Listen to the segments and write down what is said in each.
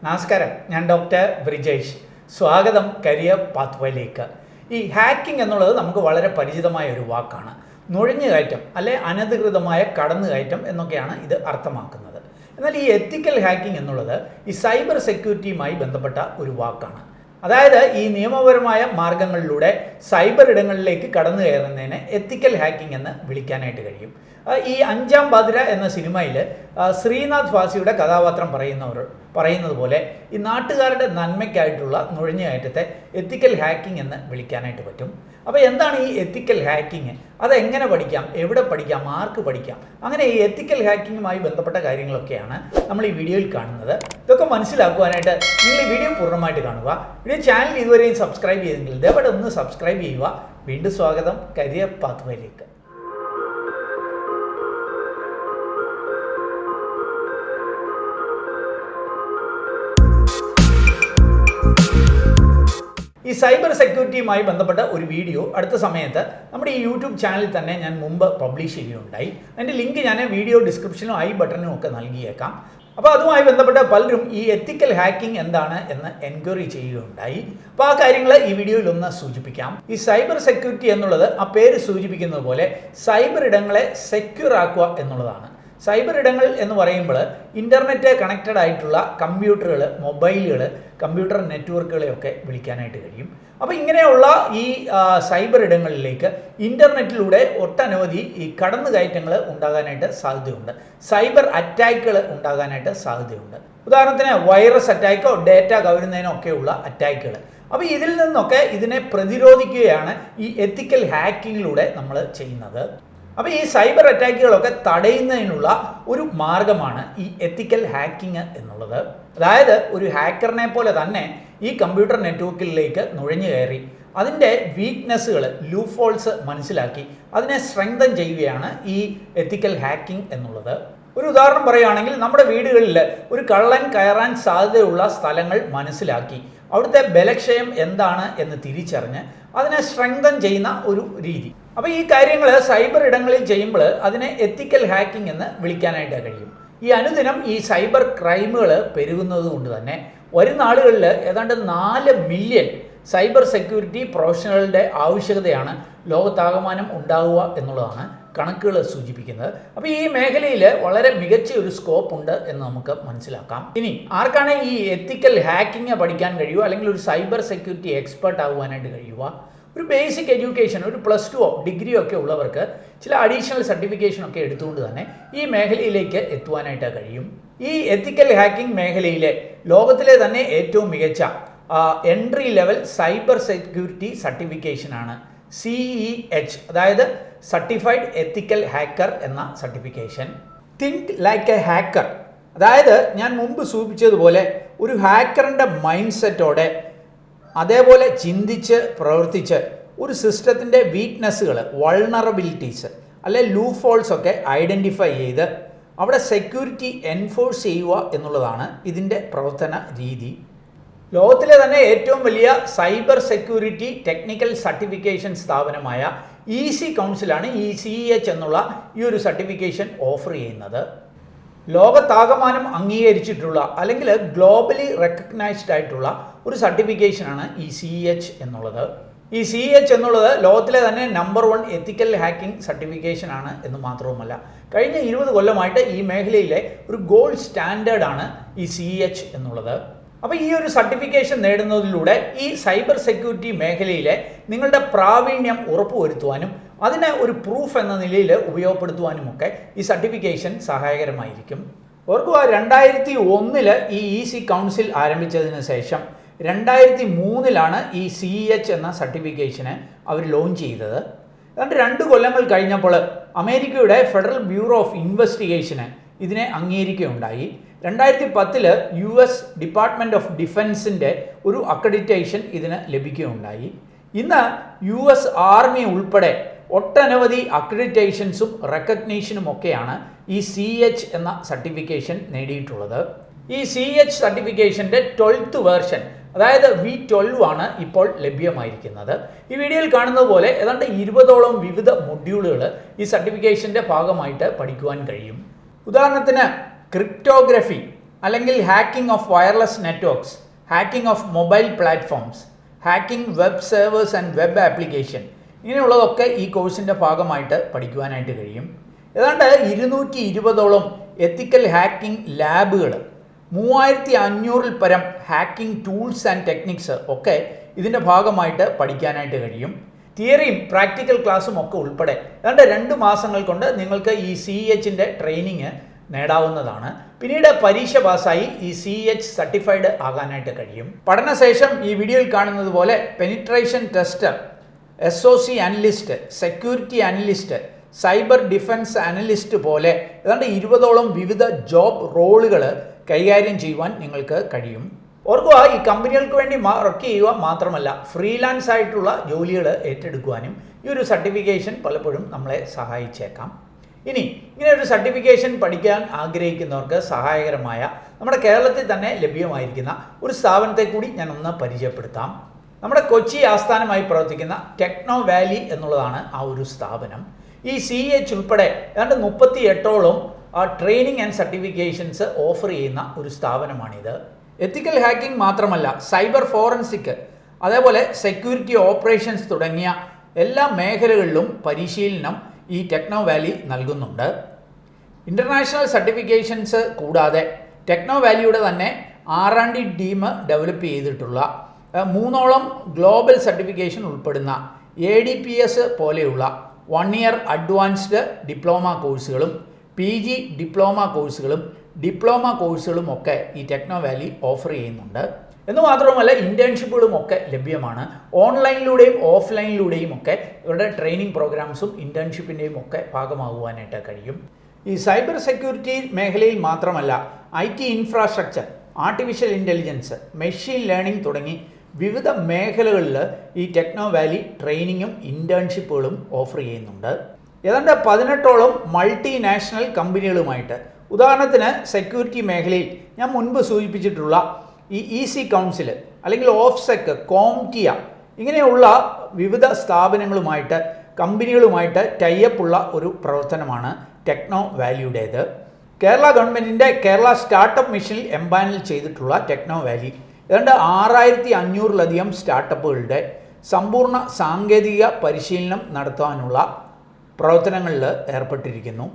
നമസ്കാരം, ഞാൻ ഡോക്ടർ ബ്രിജേഷ്. സ്വാഗതം കരിയർ പാത്വേയിലേക്ക്. ഈ ഹാക്കിംഗ് എന്നുള്ളത് നമുക്ക് വളരെ പരിചിതമായ ഒരു വാക്കാണ്. നുഴഞ്ഞുകയറ്റം അല്ലെ അനധികൃതമായ കടന്നുകയറ്റം എന്നൊക്കെയാണ് ഇത് അർത്ഥമാക്കുന്നത്. എന്നാൽ ഈ എത്തിക്കൽ ഹാക്കിംഗ് എന്നുള്ളത് ഈ സൈബർ സെക്യൂരിറ്റിയുമായി ബന്ധപ്പെട്ട ഒരു വാക്കാണ്. അതായത് ഈ നിയമപരമായ മാർഗങ്ങളിലൂടെ സൈബർ ഇടങ്ങളിലേക്ക് കടന്നു കയറുന്നതിനെ എത്തിക്കൽ ഹാക്കിംഗ് എന്ന് വിളിക്കാനായിട്ട് കഴിയും. ഈ അഞ്ചാം പാതിര എന്ന സിനിമയിൽ ശ്രീനാഥ് ഭാസിയുടെ കഥാപാത്രം പറയുന്നത് പോലെ ഈ നാട്ടുകാരുടെ നന്മയ്ക്കായിട്ടുള്ള നുഴഞ്ഞുകയറ്റത്തെ എത്തിക്കൽ ഹാക്കിംഗ് എന്ന് വിളിക്കാനായിട്ട് പറ്റും. അപ്പോൾ എന്താണ് ഈ എത്തിക്കൽ ഹാക്കിംഗ്? അതെങ്ങനെ പഠിക്കാം, എവിടെ പഠിക്കാം, ആർക്ക് പഠിക്കാം? അങ്ങനെ ഈ എത്തിക്കൽ ഹാക്കിങ്ങുമായി ബന്ധപ്പെട്ട കാര്യങ്ങളൊക്കെയാണ് നമ്മൾ ഈ വീഡിയോയിൽ കാണുന്നത്. ഇതൊക്കെ മനസ്സിലാക്കുവാനായിട്ട് നിങ്ങൾ ഈ വീഡിയോ പൂർണ്ണമായിട്ട് കാണുക. വീഡിയോ ചാനൽ ഇതുവരെയും സബ്സ്ക്രൈബ് ചെയ്തെങ്കിൽ ഇതേപോലെ ഒന്ന് സബ്സ്ക്രൈബ് ചെയ്യുക. വീണ്ടും സ്വാഗതം കരിയർ പാത്വേയിലേക്ക്. ഈ സൈബർ സെക്യൂരിറ്റിയുമായി ബന്ധപ്പെട്ട ഒരു വീഡിയോ അടുത്ത സമയത്ത് നമ്മുടെ ഈ യൂട്യൂബ് ചാനലിൽ തന്നെ ഞാൻ മുമ്പ് പബ്ലിഷ് ചെയ്യുകയുണ്ടായി. അതിൻ്റെ ലിങ്ക് ഞാൻ വീഡിയോ ഡിസ്ക്രിപ്ഷനിലും ഐ ബട്ടണിലും ഒക്കെ നൽകിയേക്കാം. അപ്പോൾ അതുമായി ബന്ധപ്പെട്ട പലരും ഈ എത്തിക്കൽ ഹാക്കിംഗ് എന്താണ് എന്ന് എൻക്വയറി ചെയ്യുകയുണ്ടായി. അപ്പോൾ ആ കാര്യങ്ങൾ ഈ വീഡിയോയിൽ ഒന്ന് സൂചിപ്പിക്കാം. ഈ സൈബർ സെക്യൂരിറ്റി എന്നുള്ളത് ആ പേര് സൂചിപ്പിക്കുന്നത് പോലെ സൈബർ ഇടങ്ങളെ സെക്യൂർ ആക്കുക എന്നുള്ളതാണ്. സൈബർ ഇടങ്ങൾ എന്ന് പറയുമ്പോൾ ഇൻ്റർനെറ്റ് കണക്റ്റഡ് ആയിട്ടുള്ള കമ്പ്യൂട്ടറുകൾ, മൊബൈലുകൾ, കമ്പ്യൂട്ടർ നെറ്റ്വർക്കുകളെയൊക്കെ വിളിക്കാനായിട്ട് കഴിയും. അപ്പോൾ ഇങ്ങനെയുള്ള ഈ സൈബർ ഇടങ്ങളിലേക്ക് ഇൻ്റർനെറ്റിലൂടെ ഒട്ടനവധി ഈ കടന്നുകയറ്റങ്ങൾ ഉണ്ടാകാനായിട്ട് സാധ്യതയുണ്ട്. സൈബർ അറ്റാക്കുകൾ ഉണ്ടാകാനായിട്ട് സാധ്യതയുണ്ട്. ഉദാഹരണത്തിന് വൈറസ് അറ്റാക്കോ ഡേറ്റ കവരുന്നതിനോ ഒക്കെയുള്ള അറ്റാക്കുകൾ. അപ്പോൾ ഇതിൽ നിന്നൊക്കെ ഇതിനെ പ്രതിരോധിക്കുകയാണ് ഈ എത്തിക്കൽ ഹാക്കിങ്ങിലൂടെ നമ്മൾ ചെയ്യുന്നത്. അപ്പോൾ ഈ സൈബർ അറ്റാക്കുകളൊക്കെ തടയുന്നതിനുള്ള ഒരു മാർഗമാണ് ഈ എത്തിക്കൽ ഹാക്കിംഗ് എന്നുള്ളത്. അതായത് ഒരു ഹാക്കറിനെ പോലെ തന്നെ ഈ കമ്പ്യൂട്ടർ നെറ്റ്വർക്കിലേക്ക് നുഴഞ്ഞു കയറി അതിൻ്റെ വീക്ക്നെസ്സുകൾ, ലൂപ്പ് ഹോൾസ് മനസ്സിലാക്കി അതിനെ സ്ട്രെങ്തൻ ചെയ്യുകയാണ് ഈ എത്തിക്കൽ ഹാക്കിംഗ് എന്നുള്ളത്. ഒരു ഉദാഹരണം പറയുകയാണെങ്കിൽ നമ്മുടെ വീടുകളിൽ ഒരു കള്ളൻ കയറാൻ സാധ്യതയുള്ള സ്ഥലങ്ങൾ മനസ്സിലാക്കി അവിടുത്തെ ബലക്ഷയം എന്താണ് എന്ന് തിരിച്ചറിഞ്ഞ് അതിനെ സ്ട്രെങ്തൻ ചെയ്യുന്ന ഒരു രീതി. അപ്പോൾ ഈ കാര്യങ്ങൾ സൈബർ ഇടങ്ങളിൽ ചെയ്യുമ്പോൾ അതിനെ എത്തിക്കൽ ഹാക്കിംഗ് എന്ന് വിളിക്കാനായിട്ട് കഴിയും. ഈ അനുദിനം ഈ സൈബർ ക്രൈമുകൾ പെരുകുന്നത് കൊണ്ട് തന്നെ വരുന്ന ആളുകളിൽ ഏതാണ്ട് 4 മില്യൺ സൈബർ സെക്യൂരിറ്റി പ്രൊഫഷണലുകളുടെ ആവശ്യകതയാണ് ലോകത്താകമാനം ഉണ്ടാവുക എന്നുള്ളതാണ് കണക്കുകൾ സൂചിപ്പിക്കുന്നത്. അപ്പോൾ ഈ മേഖലയിൽ വളരെ മികച്ച ഒരു സ്കോപ്പ് ഉണ്ട് എന്ന് നമുക്ക് മനസ്സിലാക്കാം. ഇനി ആർക്കാണ് ഈ എത്തിക്കൽ ഹാക്കിംഗ് പഠിക്കാൻ കഴിയുക, അല്ലെങ്കിൽ ഒരു സൈബർ സെക്യൂരിറ്റി എക്സ്പെർട്ട് ആകുവാനായിട്ട് കഴിയുക? ഒരു ബേസിക് എഡ്യൂക്കേഷൻ, ഒരു +2 ഡിഗ്രിയോ ഒക്കെ ഉള്ളവർക്ക് ചില അഡീഷണൽ സർട്ടിഫിക്കേഷനൊക്കെ എടുത്തുകൊണ്ട് തന്നെ ഈ മേഖലയിലേക്ക് എത്തുവാനായിട്ട് കഴിയും. ഈ എത്തിക്കൽ ഹാക്കിംഗ് മേഖലയിലെ ലോകത്തിലെ തന്നെ ഏറ്റവും മികച്ച എൻട്രി ലെവൽ സൈബർ സെക്യൂരിറ്റി സർട്ടിഫിക്കേഷനാണ് CEH, അതായത് സർട്ടിഫൈഡ് എത്തിക്കൽ ഹാക്കർ എന്ന certification. Think like a hacker, അതായത് ഞാൻ മുമ്പ് സൂചിപ്പിച്ചതുപോലെ ഒരു ഹാക്കറിൻ്റെ മൈൻഡ് സെറ്റോടെ അതേപോലെ ചിന്തിച്ച് പ്രവർത്തിച്ച് ഒരു സിസ്റ്റത്തിൻ്റെ വീക്ക്നെസ്സുകൾ, വൾണറബിലിറ്റീസ് അല്ലെ ലൂപ്പ് ഹോൾസ് ഒക്കെ ഐഡൻറ്റിഫൈ ചെയ്ത് അവിടെ സെക്യൂരിറ്റി എൻഫോഴ്സ് ചെയ്യുക എന്നുള്ളതാണ് ഇതിൻ്റെ പ്രവർത്തന രീതി. ലോകത്തിലെ തന്നെ ഏറ്റവും വലിയ സൈബർ സെക്യൂരിറ്റി ടെക്നിക്കൽ സർട്ടിഫിക്കേഷൻ സ്ഥാപനമായ EC കൗൺസിലാണ് ഈ CEH എന്നുള്ള ഈ ഒരു സർട്ടിഫിക്കേഷൻ ഓഫർ ചെയ്യുന്നത്. ലോകത്താകമാനം അംഗീകരിച്ചിട്ടുള്ള അല്ലെങ്കിൽ ഗ്ലോബലി റെക്കഗ്നൈസ്ഡ് ആയിട്ടുള്ള ഒരു സർട്ടിഫിക്കേഷനാണ് ഈ CEH എന്നുള്ളത്. ഈ CEH എന്നുള്ളത് ലോകത്തിലെ തന്നെ നമ്പർ 1 എത്തിക്കൽ ഹാക്കിംഗ് സർട്ടിഫിക്കേഷനാണ് എന്ന് മാത്രവുമല്ല, കഴിഞ്ഞ 20 കൊല്ലമായിട്ട് ഈ മേഖലയിലെ ഒരു ഗോൾഡ് സ്റ്റാൻഡേർഡാണ് ഈ CEH എന്നുള്ളത്. അപ്പോൾ ഈ ഒരു സർട്ടിഫിക്കേഷൻ നേടുന്നതിലൂടെ ഈ സൈബർ സെക്യൂരിറ്റി മേഖലയിലെ നിങ്ങളുടെ പ്രാവീണ്യം ഉറപ്പുവരുത്തുവാനും അതിനെ ഒരു പ്രൂഫ് എന്ന നിലയിൽ ഉപയോഗപ്പെടുത്തുവാനുമൊക്കെ ഈ സർട്ടിഫിക്കേഷൻ സഹായകരമായിരിക്കും. ഓർക്കുക, 2001 ഈ EC കൗൺസിൽ ആരംഭിച്ചതിന് ശേഷം 2003 ഈ CEH എന്ന സർട്ടിഫിക്കേഷന് അവർ ലോഞ്ച് ചെയ്തത്. ഏതാണ്ട് 2 കൊല്ലങ്ങൾ കഴിഞ്ഞപ്പോൾ അമേരിക്കയുടെ ഫെഡറൽ ബ്യൂറോ ഓഫ് ഇൻവെസ്റ്റിഗേഷന് ഇതിനെ അംഗീകരിക്കുകയുണ്ടായി. 2010 US ഡിപ്പാർട്ട്മെൻറ്റ് ഓഫ് ഡിഫൻസിൻ്റെ ഒരു അക്രഡിറ്റേഷൻ ഇതിന് ലഭിക്കുകയുണ്ടായി. ഇന്ന് US ആർമി ഉൾപ്പെടെ ഒട്ടനവധി അക്രഡിറ്റേഷൻസും റെക്കഗ്നീഷനും ഒക്കെയാണ് ഈ CEH എന്ന സർട്ടിഫിക്കേഷൻ നേടിയിട്ടുള്ളത്. ഈ CEH സർട്ടിഫിക്കേഷൻ്റെ 12th വേർഷൻ, അതായത് V12 ആണ് ഇപ്പോൾ ലഭ്യമായിരിക്കുന്നത്. ഈ വീഡിയോയിൽ കാണുന്നത് പോലെ ഏതാണ്ട് 20ഓളം വിവിധ മൊഡ്യൂളുകൾ ഈ സർട്ടിഫിക്കേഷൻ്റെ ഭാഗമായിട്ട് പഠിക്കുവാൻ കഴിയും. ഉദാഹരണത്തിന് ക്രിപ്റ്റോഗ്രഫി, അല്ലെങ്കിൽ hacking of wireless networks, hacking of mobile platforms, hacking web servers and web application, ഇങ്ങനെയുള്ളതൊക്കെ ഈ കോഴ്സിൻ്റെ ഭാഗമായിട്ട് പഠിക്കുവാനായിട്ട് കഴിയും. ഏതാണ്ട് 220ഓളം എത്തിക്കൽ ഹാക്കിംഗ് ലാബുകൾ, 3500-ൽ പരം ഹാക്കിംഗ് ടൂൾസ് ആൻഡ് ടെക്നിക്സ് ഒക്കെ ഇതിൻ്റെ ഭാഗമായിട്ട് പഠിക്കാനായിട്ട് കഴിയും. തിയറിയും പ്രാക്ടിക്കൽ ക്ലാസ്സും ഒക്കെ ഉൾപ്പെടെ ഏതാണ്ട് 2 മാസങ്ങൾ കൊണ്ട് നിങ്ങൾക്ക് ഈ CEHൻ്റെ ട്രെയിനിങ് നേടാവുന്നതാണ്. പിന്നീട് പരീക്ഷ പാസ്സായി ഈ CEH സർട്ടിഫൈഡ് ആകാനായിട്ട് കഴിയും. പഠനശേഷം ഈ വീഡിയോയിൽ കാണുന്നത് പോലെ penetration tester, SOC analyst, security analyst, cyber defence analyst പോലെ ഏതാണ്ട് 20ഓളം വിവിധ ജോബ് റോളുകൾ കൈകാര്യം ചെയ്യുവാൻ നിങ്ങൾക്ക് കഴിയും. ഓർക്കുക, ഈ കമ്പനികൾക്ക് വേണ്ടി വർക്ക് ചെയ്യുക മാത്രമല്ല, ഫ്രീലാൻസ് ആയിട്ടുള്ള ജോലികൾ ഏറ്റെടുക്കുവാനും ഈ ഒരു സർട്ടിഫിക്കേഷൻ പലപ്പോഴും നമ്മളെ സഹായിച്ചേക്കാം. ഇനി ഇങ്ങനെ ഒരു സർട്ടിഫിക്കേഷൻ പഠിക്കാൻ ആഗ്രഹിക്കുന്നവർക്ക് സഹായകരമായ നമ്മുടെ കേരളത്തിൽ തന്നെ ലഭ്യമായിരിക്കുന്ന ഒരു സ്ഥാപനത്തെ കൂടി ഞാൻ ഒന്ന് പരിചയപ്പെടുത്താം. നമ്മുടെ കൊച്ചി ആസ്ഥാനമായി പ്രവർത്തിക്കുന്ന ടെക്നോ വാലി എന്നുള്ളതാണ് ആ ഒരു സ്ഥാപനം. ഈ CEH ഉൾപ്പെടെ ഏതാണ്ട് 38ഓളം ട്രെയിനിങ് ആൻഡ് സർട്ടിഫിക്കേഷൻസ് ഓഫർ ചെയ്യുന്ന ഒരു സ്ഥാപനമാണിത്. എത്തിക്കൽ ഹാക്കിംഗ് മാത്രമല്ല, സൈബർ ഫോറൻസിക്, അതേപോലെ സെക്യൂരിറ്റി ഓപ്പറേഷൻസ് തുടങ്ങിയ എല്ലാ മേഖലകളിലും പരിശീലനം ഈ ടെക്നോ വാലി നൽകുന്നുണ്ട്. ഇൻ്റർനാഷണൽ സർട്ടിഫിക്കേഷൻസ് കൂടാതെ ടെക്നോ വാലിയുടെ തന്നെ R&D ടീം ഡെവലപ്പ് ചെയ്തിട്ടുള്ള 3ഓളം ഗ്ലോബൽ സർട്ടിഫിക്കേഷൻ ഉൾപ്പെടുന്ന ADPS പോലെയുള്ള 1 ഇയർ അഡ്വാൻസ്ഡ് ഡിപ്ലോമ കോഴ്സുകളും PG ഡിപ്ലോമ കോഴ്സുകളും ഡിപ്ലോമ കോഴ്സുകളും ഒക്കെ ഈ ടെക്നോ വാലി ഓഫർ ചെയ്യുന്നുണ്ട്. എന്ന് മാത്രമല്ല, ഇൻറ്റേൺഷിപ്പുകളും ഒക്കെ ലഭ്യമാണ്. ഓൺലൈനിലൂടെയും ഓഫ്ലൈനിലൂടെയും ഒക്കെ ഇവരുടെ ട്രെയിനിങ് പ്രോഗ്രാംസും ഇൻറ്റേൺഷിപ്പിൻ്റെയും ഒക്കെ ഭാഗമാകുവാനായിട്ട് കഴിയും. ഈ സൈബർ സെക്യൂരിറ്റി മേഖലയിൽ മാത്രമല്ല, IT infrastructure, artificial intelligence, machine learning തുടങ്ങി വിവിധ മേഖലകളിൽ ഈ ടെക്നോ വാലി ട്രെയിനിങ്ങും ഇൻറ്റേൺഷിപ്പുകളും ഓഫർ ചെയ്യുന്നുണ്ട്. ഏതാണ്ട് 18ഓളം മൾട്ടിനാഷണൽ കമ്പനികളുമായിട്ട്, ഉദാഹരണത്തിന് സെക്യൂരിറ്റി മേഖലയിൽ ഞാൻ മുൻപ് സൂചിപ്പിച്ചിട്ടുള്ള ഈ EC കൗൺസിൽ അല്ലെങ്കിൽ ഓഫ്സെക്, കോംറ്റിയ ഇങ്ങനെയുള്ള വിവിധ സ്ഥാപനങ്ങളുമായിട്ട്, കമ്പനികളുമായിട്ട് ടൈഅപ്പുള്ള ഒരു പ്രവർത്തനമാണ് ടെക്നോ വാലിയുടേത്. കേരള ഗവൺമെൻറ്റിൻ്റെ കേരള സ്റ്റാർട്ടപ്പ് മിഷനിൽ എംപാനൽ ചെയ്തിട്ടുള്ള ടെക്നോ വാലി ഏതാണ്ട് 6500-ലധികം സ്റ്റാർട്ടപ്പുകളുടെ സമ്പൂർണ്ണ സാങ്കേതിക പരിശീലനം നടത്താനുള്ള പ്രവർത്തനങ്ങളിൽ ഏർപ്പെട്ടിരിക്കുന്നു.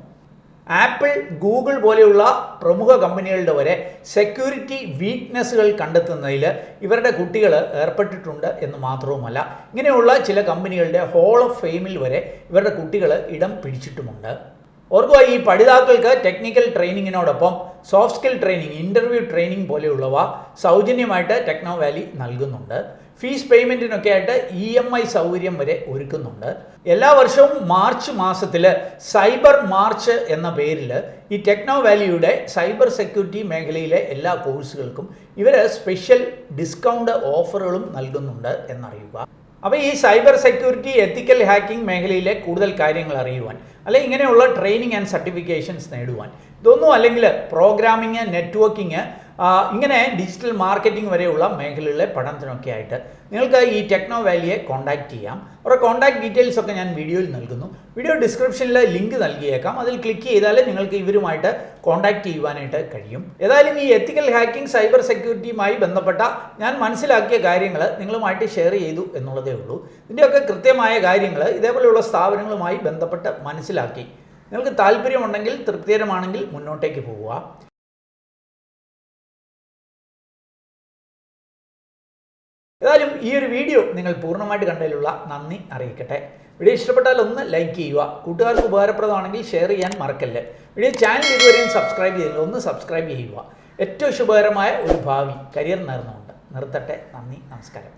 ആപ്പിൾ, ഗൂഗിൾ പോലെയുള്ള പ്രമുഖ കമ്പനികളുടെ വരെ സെക്യൂരിറ്റി വീക്ക്നെസ്സുകൾ കണ്ടെത്തുന്നതിൽ ഇവരുടെ കുട്ടികൾ ഏർപ്പെട്ടിട്ടുണ്ട് എന്ന് മാത്രവുമല്ല, ഇങ്ങനെയുള്ള ചില കമ്പനികളുടെ ഹോൾ ഓഫ് ഫെയിമിൽ വരെ ഇവരുടെ കുട്ടികൾ ഇടം പിടിച്ചിട്ടുമുണ്ട്. ഓർക്കുക, ഈ പഠിതാക്കൾക്ക് ടെക്നിക്കൽ ട്രെയിനിങ്ങിനോടൊപ്പം soft skill training, interview training പോലെയുള്ളവ സൗജന്യമായിട്ട് ടെക്നോ വാലി നൽകുന്നുണ്ട്. ഫീസ് പേയ്മെൻറ്റിനൊക്കെ ആയിട്ട് EMI സൗകര്യം വരെ ഒരുക്കുന്നുണ്ട്. എല്ലാ വർഷവും മാർച്ച് മാസത്തിൽ സൈബർ മാർച്ച് എന്ന പേരിൽ ഈ ടെക്നോ വാലിയുടെ സൈബർ സെക്യൂരിറ്റി മേഖലയിലെ എല്ലാ കോഴ്സുകൾക്കും ഇവർ സ്പെഷ്യൽ ഡിസ്കൗണ്ട് ഓഫറുകളും നൽകുന്നുണ്ട് എന്നറിയുക. അപ്പോൾ ഈ സൈബർ സെക്യൂരിറ്റി, എത്തിക്കൽ ഹാക്കിംഗ് മേഖലയിലെ കൂടുതൽ കാര്യങ്ങൾ അറിയുവാൻ, അല്ലെങ്കിൽ ഇങ്ങനെയുള്ള ട്രെയിനിങ് ആൻഡ് സർട്ടിഫിക്കേഷൻസ് നേടുവാൻ, ഇതൊന്നും അല്ലെങ്കിൽ പ്രോഗ്രാമിങ്, നെറ്റ്വർക്കിംഗ്, ഇങ്ങനെ ഡിജിറ്റൽ മാർക്കറ്റിംഗ് വരെയുള്ള മേഖലകളിലെ പഠനത്തിനൊക്കെ ആയിട്ട് നിങ്ങൾക്ക് ഈ ടെക്നോ വാലിയെ കോൺടാക്റ്റ് ചെയ്യാം. അവരുടെ കോൺടാക്ട് ഡീറ്റെയിൽസ് ഒക്കെ ഞാൻ വീഡിയോയിൽ നൽകുന്നു. വീഡിയോ ഡിസ്ക്രിപ്ഷനിൽ ലിങ്ക് നൽകിയേക്കാം. അതിൽ ക്ലിക്ക് ചെയ്താൽ നിങ്ങൾക്ക് ഇവരുമായിട്ട് കോൺടാക്റ്റ് ചെയ്യുവാനായിട്ട് കഴിയും. ഏതായാലും ഈ എത്തിക്കൽ ഹാക്കിംഗ്, സൈബർ സെക്യൂരിറ്റിയുമായി ബന്ധപ്പെട്ട ഞാൻ മനസ്സിലാക്കിയ കാര്യങ്ങൾ നിങ്ങളുമായിട്ട് ഷെയർ ചെയ്തു എന്നുള്ളതേ ഉള്ളൂ. ഇതിൻ്റെയൊക്കെ കൃത്യമായ കാര്യങ്ങൾ ഇതേപോലെയുള്ള സ്ഥാപനങ്ങളുമായി ബന്ധപ്പെട്ട് മനസ്സിലാക്കി നിങ്ങൾക്ക് താല്പര്യമുണ്ടെങ്കിൽ, തൃപ്തികരമാണെങ്കിൽ മുന്നോട്ടേക്ക് പോവുക. ഏതായാലും ഈ ഒരു വീഡിയോ നിങ്ങൾ പൂർണ്ണമായിട്ട് കണ്ടതിലുള്ള നന്ദി അറിയിക്കട്ടെ. വീഡിയോ ഇഷ്ടപ്പെട്ടാൽ ഒന്ന് ലൈക്ക് ചെയ്യുക. കൂട്ടുകാർക്ക് ഉപകാരപ്രദമാണെങ്കിൽ ഷെയർ ചെയ്യാൻ മറക്കല്ലേ. വീഡിയോ ചാനൽ ഇതുവരെയും സബ്സ്ക്രൈബ് ചെയ്തില്ല, ഒന്ന് സബ്സ്ക്രൈബ് ചെയ്യുക. ഏറ്റവും ശുഭകരമായ ഒരു ഭാവി കരിയർ നേർന്നുകൊണ്ട് നിർത്തട്ടെ. നന്ദി, നമസ്കാരം.